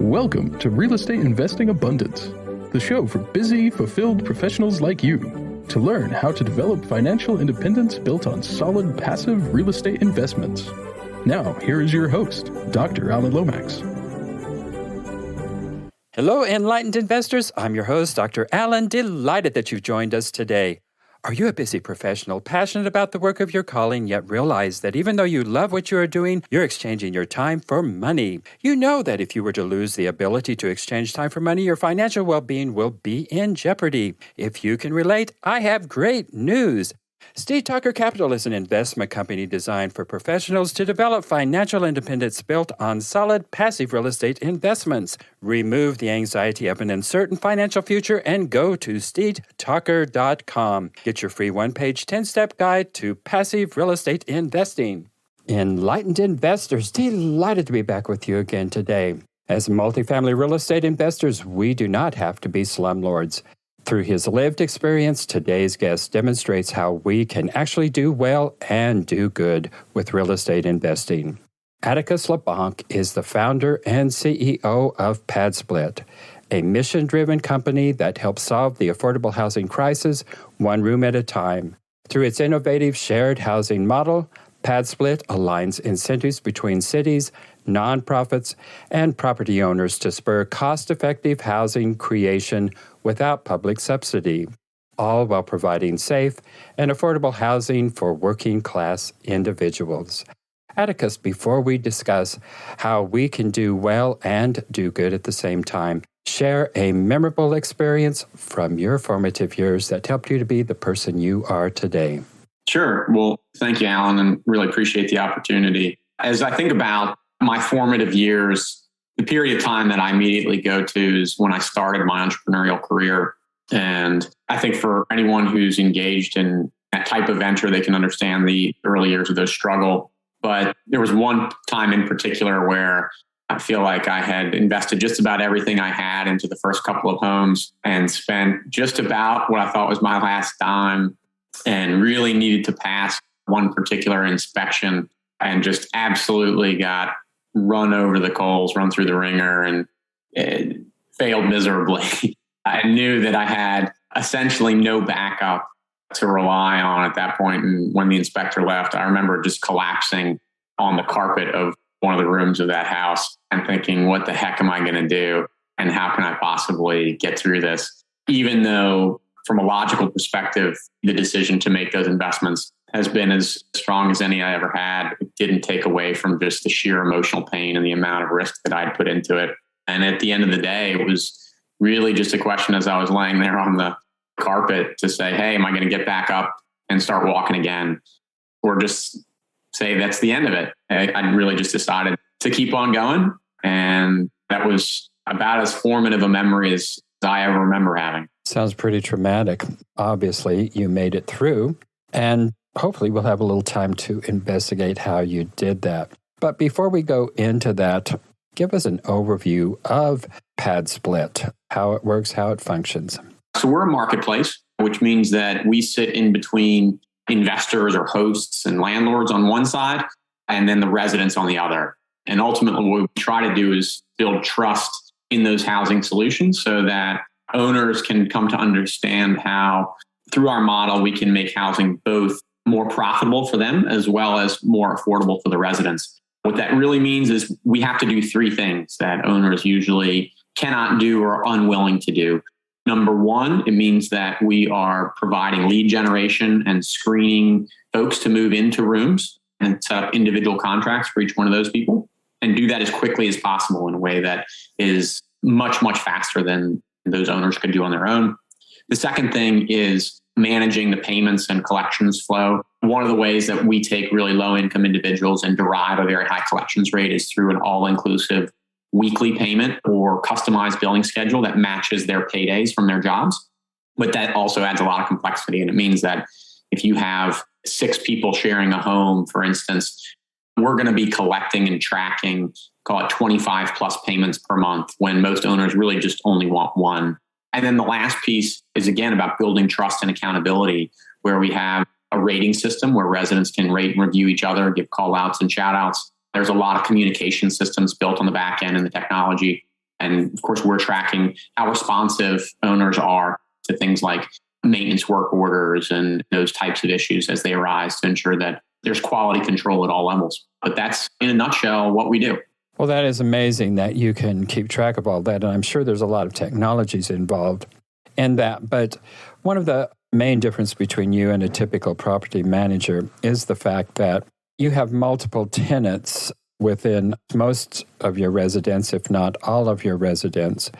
Welcome to Real Estate Investing Abundance, the show for busy, fulfilled professionals like you to learn how to develop financial independence built on solid, passive real estate investments. Now, here is your host, Dr. Alan Lomax. Hello, enlightened investors. I'm your host, Dr. Alan. Delighted that you've joined us today. Are you a busy professional, passionate about the work of your calling, yet realize that even though you love what you are doing, you're exchanging your time for money? You know that if you were to lose the ability to exchange time for money, your financial well-being will be in jeopardy. If you can relate, I have great news. Steed Talker Capital is an investment company designed for professionals to develop financial independence built on solid, passive real estate investments. Remove the anxiety of an uncertain financial future and go to steedtalker.com. Get your free one-page 10-step guide to passive real estate investing. Enlightened investors, delighted to be back with you again today. As multifamily real estate investors, we do not have to be slumlords. Through his lived experience, today's guest demonstrates how we can actually do well and do good with real estate investing. Atticus LeBlanc is the founder and CEO of PadSplit, a mission-driven company that helps solve the affordable housing crisis one room at a time. Through its innovative shared housing model, PadSplit aligns incentives between cities, nonprofits, and property owners to spur cost-effective housing creation without public subsidy, all while providing safe and affordable housing for working-class individuals. Atticus, before we discuss how we can do well and do good at the same time, share a memorable experience from your formative years that helped you to be the person you are today. Sure. Well, thank you, Alan, and really appreciate the opportunity. As I think about my formative years, the period of time that I immediately go to is when I started my entrepreneurial career. And I think for anyone who's engaged in that type of venture, they can understand the early years of those struggle. But there was one time in particular where I feel like I had invested just about everything I had into the first couple of homes and spent just about what I thought was my last dime and really needed to pass one particular inspection and just absolutely got run over the coals, run through the ringer, and it failed miserably. I knew that I had essentially no backup to rely on at that point. And when the inspector left, I remember just collapsing on the carpet of one of the rooms of that house and thinking, what the heck am I going to do? And how can I possibly get through this? Even though from a logical perspective, the decision to make those investments has been as strong as any I ever had. It didn't take away from just the sheer emotional pain and the amount of risk that I'd put into it. And at the end of the day, it was really just a question as I was laying there on the carpet to say, hey, am I going to get back up and start walking again? Or just say that's the end of it. I really just decided to keep on going. And that was about as formative a memory as I ever remember having. Sounds pretty traumatic. Obviously, you made it through, and hopefully we'll have a little time to investigate how you did that. But before we go into that, give us an overview of PadSplit, how it works, how it functions. So we're a marketplace, which means that we sit in between investors or hosts and landlords on one side, and then the residents on the other. And ultimately, what we try to do is build trust in those housing solutions so that owners can come to understand how, through our model, we can make housing both more profitable for them as well as more affordable for the residents. What that really means is we have to do three things that owners usually cannot do or are unwilling to do. Number one, it means that we are providing lead generation and screening folks to move into rooms and set up individual contracts for each one of those people and do that as quickly as possible in a way that is much, much faster than those owners could do on their own. The second thing is managing the payments and collections flow. One of the ways that we take really low-income individuals and derive a very high collections rate is through an all-inclusive weekly payment or customized billing schedule that matches their paydays from their jobs. But that also adds a lot of complexity. And it means that if you have 6 people sharing a home, for instance, we're going to be collecting and tracking, call it 25 plus payments per month, when most owners really just only want one. And then the last piece is, again, about building trust and accountability, where we have a rating system where residents can rate and review each other, give call outs and shout outs. There's a lot of communication systems built on the back end and the technology. And of course, we're tracking how responsive owners are to things like maintenance work orders and those types of issues as they arise to ensure that there's quality control at all levels. But that's, in a nutshell, what we do. Well, that is amazing that you can keep track of all that. And I'm sure there's a lot of technologies involved in that. But one of the main difference between you and a typical property manager is the fact that you have multiple tenants within most of your residents, if not all of your residents,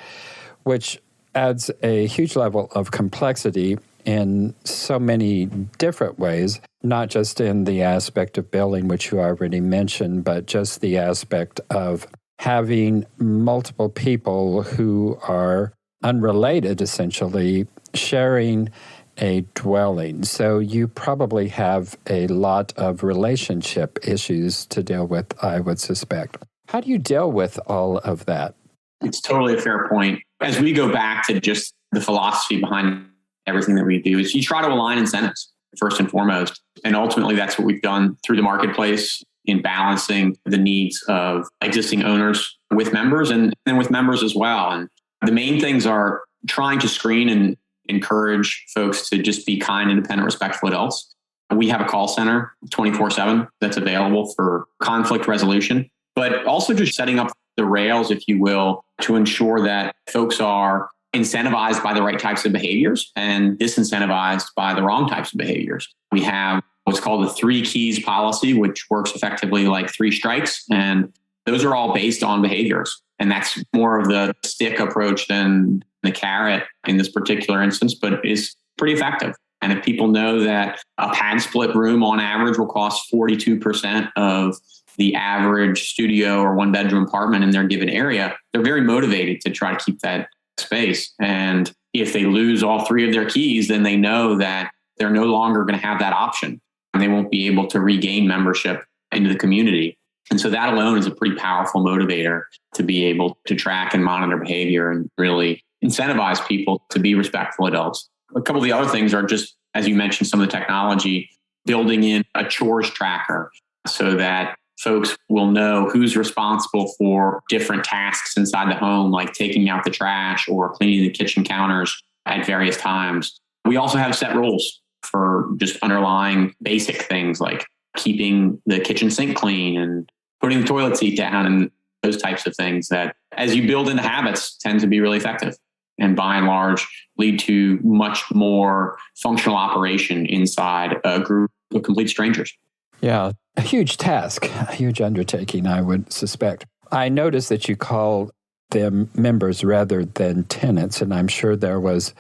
which adds a huge level of complexity in so many different ways, not just in the aspect of billing, which you already mentioned, but just the aspect of having multiple people who are unrelated, essentially, sharing a dwelling. So you probably have a lot of relationship issues to deal with, I would suspect. How do you deal with all of that? It's totally a fair point. As we go back to just the philosophy behind everything that we do, is you try to align incentives first and foremost. And ultimately, that's what we've done through the marketplace in balancing the needs of existing owners with members and with members as well. And the main things are trying to screen and encourage folks to just be kind, independent, respectful adults. We have a call center 24/7 that's available for conflict resolution, but also just setting up the rails, if you will, to ensure that folks are incentivized by the right types of behaviors and disincentivized by the wrong types of behaviors. We have what's called the 3 keys policy, which works effectively like 3 strikes. And those are all based on behaviors. And that's more of the stick approach than the carrot in this particular instance, but is pretty effective. And if people know that a PadSplit room on average will cost 42% of the average studio or 1-bedroom apartment in their given area, they're very motivated to try to keep that space. And if they lose all 3 of their keys, then they know that they're no longer going to have that option and they won't be able to regain membership into the community. And so that alone is a pretty powerful motivator to be able to track and monitor behavior and really incentivize people to be respectful adults. A couple of the other things are just, as you mentioned, some of the technology, building in a chores tracker so that folks will know who's responsible for different tasks inside the home, like taking out the trash or cleaning the kitchen counters at various times. We also have set rules for just underlying basic things like keeping the kitchen sink clean and putting the toilet seat down and those types of things that, as you build into habits, tend to be really effective and by and large lead to much more functional operation inside a group of complete strangers. Yeah, a huge task, a huge undertaking, I would suspect. I noticed that you call them members rather than tenants, and I'm sure there was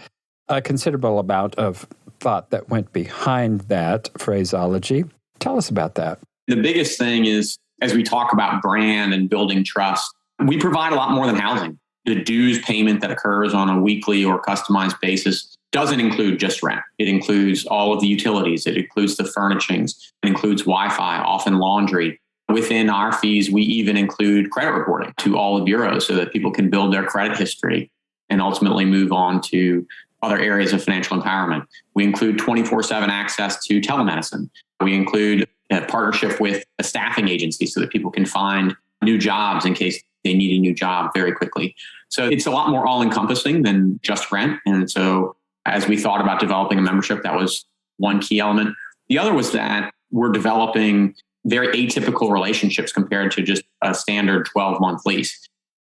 a considerable amount of thought that went behind that phraseology. Tell us about that. The biggest thing is, as we talk about brand and building trust, we provide a lot more than housing. The dues payment that occurs on a weekly or customized basis doesn't include just rent. It includes all of the utilities. It includes the furnishings. It includes Wi-Fi, often laundry. Within our fees, we even include credit reporting to all the bureaus so that people can build their credit history and ultimately move on to other areas of financial empowerment. We include 24/7 access to telemedicine. We include a partnership with a staffing agency so that people can find new jobs in case they need a new job very quickly. So it's a lot more all-encompassing than just rent. And so as we thought about developing a membership, that was one key element. The other was that we're developing very atypical relationships compared to just a standard 12-month lease.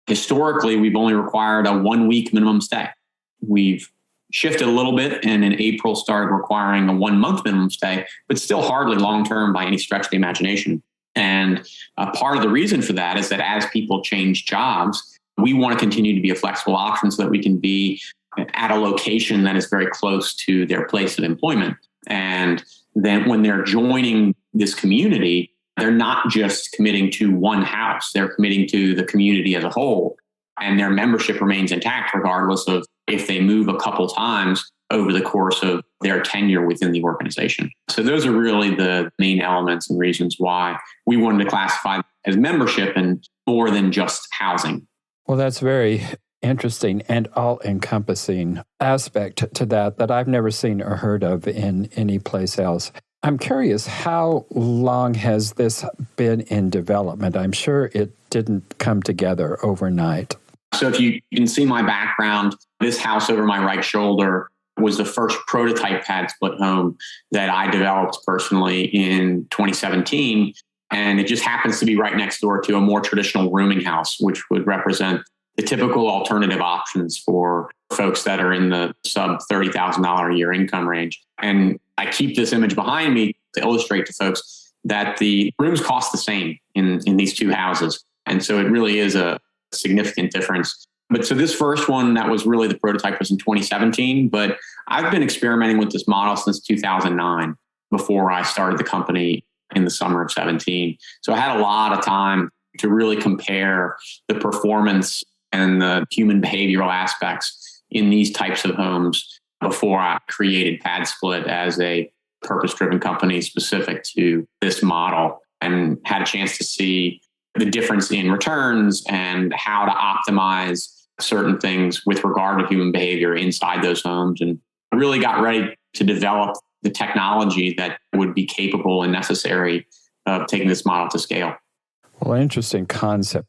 Historically, we've only required a 1-week minimum stay. We've shifted a little bit and in April started requiring a 1-month minimum stay, but still hardly long-term by any stretch of the imagination. And part of the reason for that is that as people change jobs, we want to continue to be a flexible option so that we can be at a location that is very close to their place of employment. And then when they're joining this community, they're not just committing to one house, they're committing to the community as a whole. And their membership remains intact regardless of if they move a couple times over the course of their tenure within the organization. So those are really the main elements and reasons why we wanted to classify as membership and more than just housing. Well, that's very interesting and all-encompassing aspect to that I've never seen or heard of in any place else. I'm curious, how long has this been in development? I'm sure it didn't come together overnight. So if you can see my background, this house over my right shoulder was the first prototype PadSplit home that I developed personally in 2017. And it just happens to be right next door to a more traditional rooming house, which would represent the typical alternative options for folks that are in the sub $30,000 a year income range. And I keep this image behind me to illustrate to folks that the rooms cost the same in these two houses. And so it really is a significant difference. But so this first one, that was really the prototype, was in 2017. But I've been experimenting with this model since 2009, before I started the company in the summer of 17. So I had a lot of time to really compare the performance and the human behavioral aspects in these types of homes before I created PadSplit as a purpose-driven company specific to this model, and had a chance to see the difference in returns and how to optimize certain things with regard to human behavior inside those homes, and really got ready to develop the technology that would be capable and necessary of taking this model to scale. Well, interesting concept.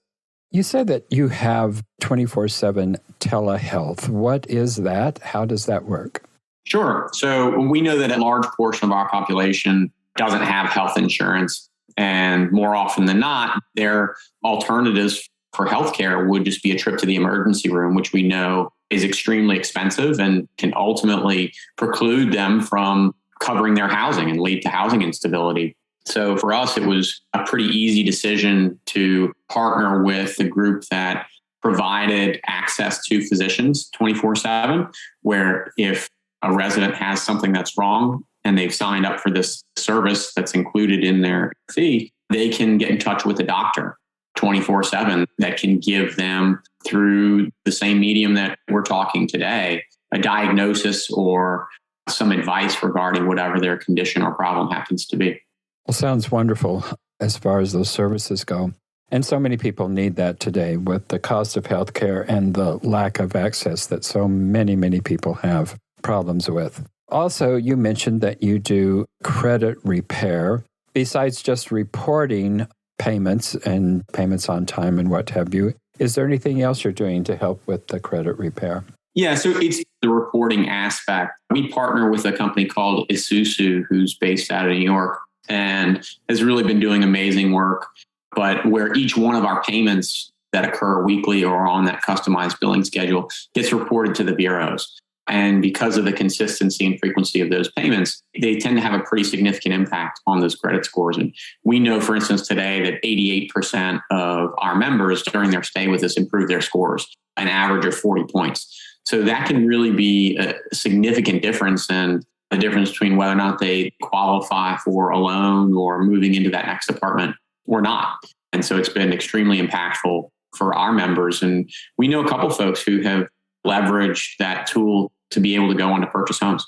You said that you have 24/7 telehealth. What is that? How does that work? Sure. So we know that a large portion of our population doesn't have health insurance. And more often than not, their alternatives for healthcare would just be a trip to the emergency room, which we know is extremely expensive and can ultimately preclude them from covering their housing and lead to housing instability. So for us, it was a pretty easy decision to partner with a group that provided access to physicians 24/7, where if a resident has something that's wrong and they've signed up for this service that's included in their fee, they can get in touch with a doctor 24/7 that can give them, through the same medium that we're talking today, a diagnosis or some advice regarding whatever their condition or problem happens to be. Well, sounds wonderful as far as those services go. And so many people need that today with the cost of healthcare and the lack of access that so many people have problems with. Also, you mentioned that you do credit repair. Besides just reporting payments and payments on time and what have you, is there anything else you're doing to help with the credit repair? Yeah, so it's the reporting aspect. We partner with a company called Isuzu, who's based out of New York and has really been doing amazing work, but where each one of our payments that occur weekly or on that customized billing schedule gets reported to the bureaus. And because of the consistency and frequency of those payments, they tend to have a pretty significant impact on those credit scores. And we know, for instance, today that 88% of our members during their stay with us improved their scores, an average of 40 points. So that can really be a significant difference in the difference between whether or not they qualify for a loan or moving into that next apartment or not. And so it's been extremely impactful for our members. And we know a couple folks who have leveraged that tool to be able to go on to purchase homes.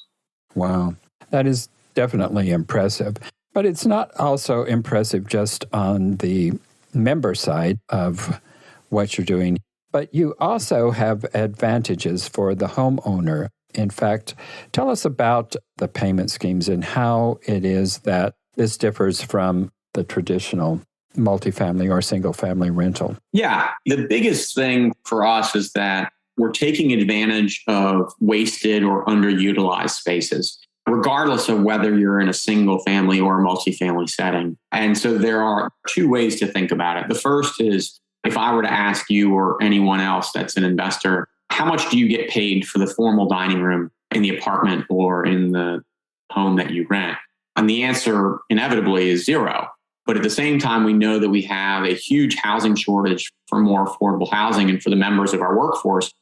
Wow. That is definitely impressive. But it's not also impressive just on the member side of what you're doing, but you also have advantages for the homeowner. In fact, tell us about the payment schemes and how it is that this differs from the traditional multifamily or single family rental. Yeah, the biggest thing for us is that we're taking advantage of wasted or underutilized spaces, regardless of whether you're in a single family or a multifamily setting. And so there are two ways to think about it. The first is, if I were to ask you or anyone else that's an investor, how much do you get paid for the formal dining room in the apartment or in the home that you rent? And the answer inevitably is zero. But at the same time, we know that we have a huge housing shortage for more affordable housing and for the members of our workforce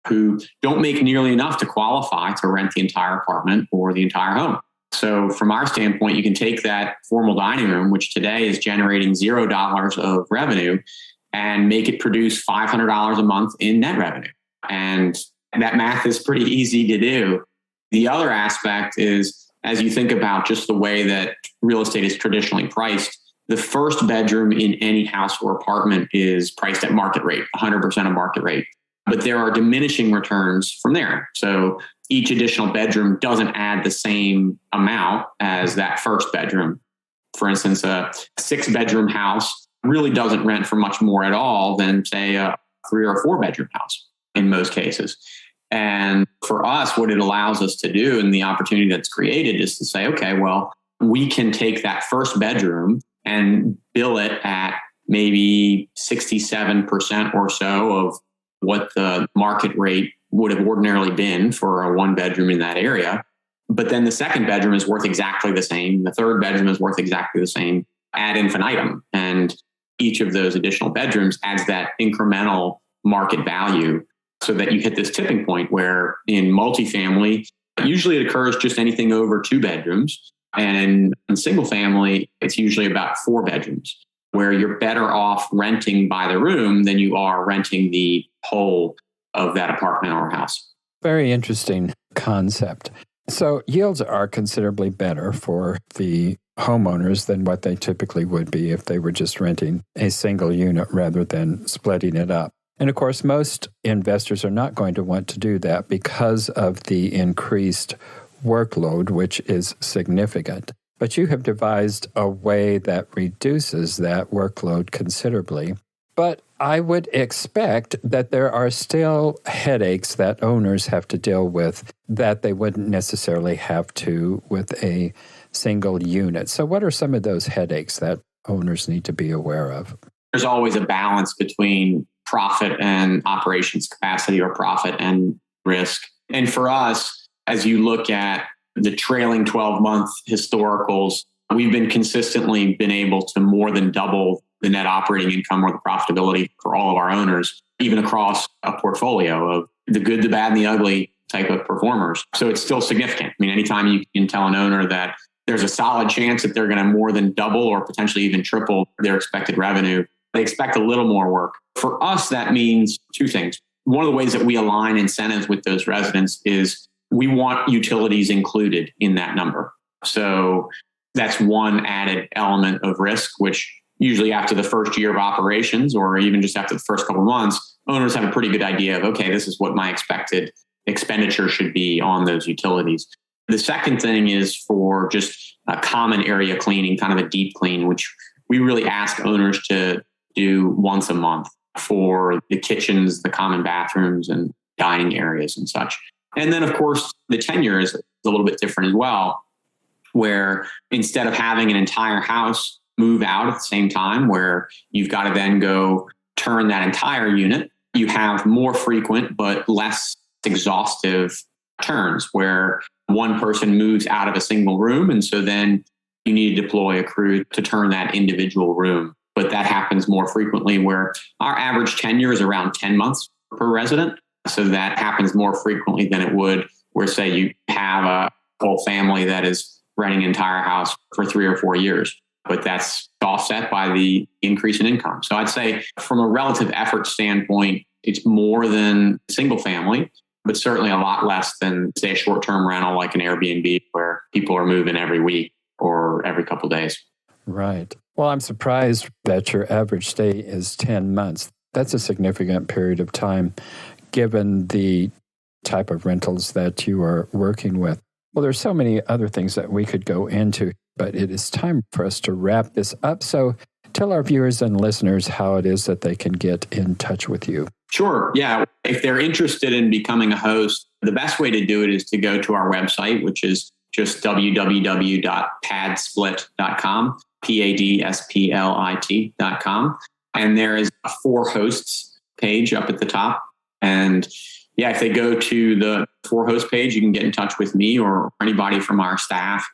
who don't make nearly enough to qualify to rent the entire apartment or the entire home. So from our standpoint, you can take that formal dining room, which today is generating $0 of revenue, and make it produce $500 a month in net revenue. And that math is pretty easy to do. The other aspect is, as you think about just the way that real estate is traditionally priced, the first bedroom in any house or apartment is priced at market rate, 100% of market rate. But there are diminishing returns from there. So each additional bedroom doesn't add the same amount as that first bedroom. For instance, a 6-bedroom house really doesn't rent for much more at all than, say, a 3 or 4 bedroom house in most cases. And for us, what it allows us to do and the opportunity that's created is to say, okay, well, we can take that first bedroom and bill it at maybe 67% or so of what the market rate would have ordinarily been for a 1 bedroom in that area. But then the second bedroom is worth exactly the same. The third bedroom is worth exactly the same ad infinitum. And each of those additional bedrooms adds that incremental market value so that you hit this tipping point where in multifamily, usually it occurs just anything over 2 bedrooms. And in single family, it's usually about 4 bedrooms, where you're better off renting by the room than you are renting the whole of that apartment or house. Very interesting concept. So yields are considerably better for the homeowners than what they typically would be if they were just renting a single unit rather than splitting it up. And of course, most investors are not going to want to do that because of the increased workload, which is significant. But you have devised a way that reduces that workload considerably. But I would expect that there are still headaches that owners have to deal with that they wouldn't necessarily have to with a single unit. So what are some of those headaches that owners need to be aware of? There's always a balance between profit and operations capacity or profit and risk. And for us, as you look at the trailing 12-month historicals, we've been consistently been able to more than double the net operating income or the profitability for all of our owners, even across a portfolio of the good, the bad, and the ugly type of performers. So it's still significant. I mean, anytime you can tell an owner that there's a solid chance that they're going to more than double or potentially even triple their expected revenue, they expect a little more work. For us, that means 2 things. One of the ways that we align incentives with those residents is we want utilities included in that number. So that's one added element of risk, which usually after the first year of operations or even just after the first couple of months, owners have a pretty good idea of, okay, this is what my expected expenditure should be on those utilities. The second thing is for just a common area cleaning, kind of a deep clean, which we really ask owners to do once a month for the kitchens, the common bathrooms, and dining areas and such. And then, of course, the tenure is a little bit different as well, where instead of having an entire house move out at the same time, where you've got to then go turn that entire unit, you have more frequent but less exhaustive turns where one person moves out of a single room. And so then you need to deploy a crew to turn that individual room. But that happens more frequently where our average tenure is around 10 months per resident. So that happens more frequently than it would where, say, you have a whole family that is renting an entire house for 3 or 4 years. But that's offset by the increase in income. So I'd say from a relative effort standpoint, it's more than single family, but certainly a lot less than, say, a short-term rental like an Airbnb where people are moving every week or every couple of days. Right. Well, I'm surprised that your average stay is 10 months. That's a significant period of time, given the type of rentals that you are working with. Well, there's so many other things that we could go into, but it is time for us to wrap this up. So tell our viewers and listeners how it is that they can get in touch with you. Sure. Yeah. If they're interested in becoming a host, the best way to do it is to go to our website, which is just www.padsplit.com, PADSPLIT.com. And there is a For Hosts page up at the top. And yeah, if they go to the For Host page, you can get in touch with me or anybody from our staff.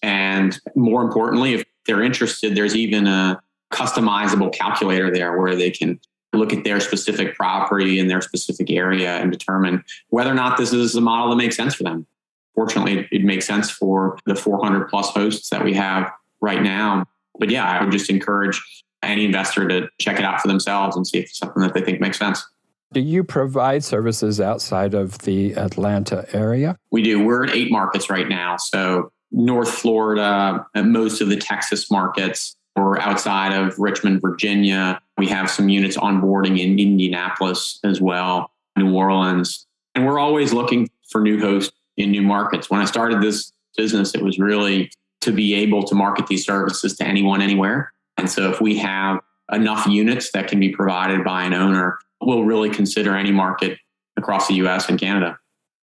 And more importantly, if they're interested, there's even a customizable calculator there where they can look at their specific property in their specific area and determine whether or not this is a model that makes sense for them. Fortunately, it makes sense for the 400 plus hosts that we have right now. But yeah, I would just encourage any investor to check it out for themselves and see if it's something that they think makes sense. Do you provide services outside of the Atlanta area? We do. We're in 8 markets right now. So North Florida, and most of the Texas markets. We're outside of Richmond, Virginia. We have some units onboarding in Indianapolis as well, New Orleans. And we're always looking for new hosts in new markets. When I started this business, it was really to be able to market these services to anyone, anywhere. And so if we have enough units that can be provided by an owner, we'll really consider any market across the U.S. and Canada.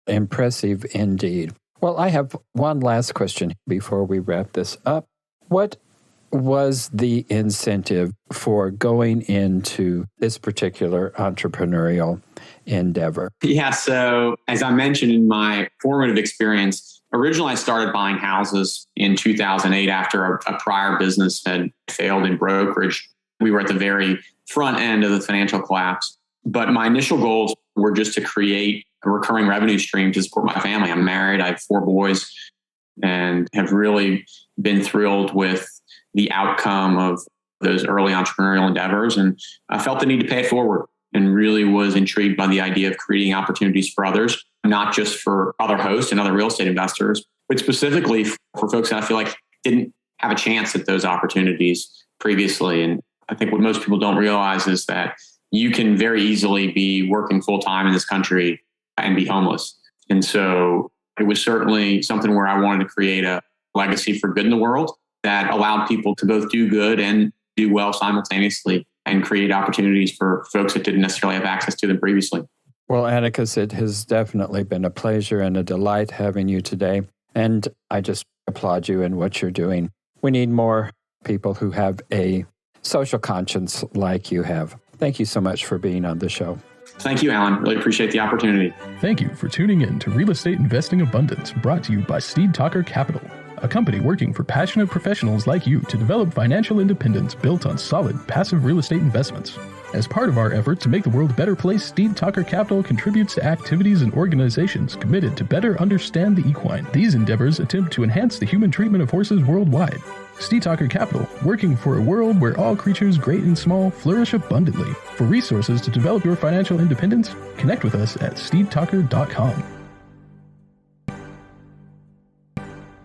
Impressive indeed. Well, I have one last question before we wrap this up. What was the incentive for going into this particular entrepreneurial endeavor? Yeah, so as I mentioned in my formative experience, originally I started buying houses in 2008 after a prior business had failed in brokerage. We were at the very front end of the financial collapse. But my initial goals were just to create a recurring revenue stream to support my family. I'm married, I have 4 boys, and have really been thrilled with the outcome of those early entrepreneurial endeavors. And I felt the need to pay it forward and really was intrigued by the idea of creating opportunities for others, not just for other hosts and other real estate investors, but specifically for folks that I feel like didn't have a chance at those opportunities previously. And I think what most people don't realize is that you can very easily be working full time in this country and be homeless. And so it was certainly something where I wanted to create a legacy for good in the world that allowed people to both do good and do well simultaneously and create opportunities for folks that didn't necessarily have access to them previously. Well, Atticus, it has definitely been a pleasure and a delight having you today. And I just applaud you in what you're doing. We need more people who have a social conscience like you have. Thank you so much for being on the show. Thank you, Alan. Really appreciate the opportunity. Thank you for tuning in to Real Estate Investing Abundance, brought to you by Steed Talker Capital, a company working for passionate professionals like you to develop financial independence built on solid, passive real estate investments. As part of our effort to make the world a better place, Steed Talker Capital contributes to activities and organizations committed to better understand the equine. These endeavors attempt to enhance the human treatment of horses worldwide. Steed Talker Capital, working for a world where all creatures, great and small, flourish abundantly. For resources to develop your financial independence, connect with us at steedtalker.com.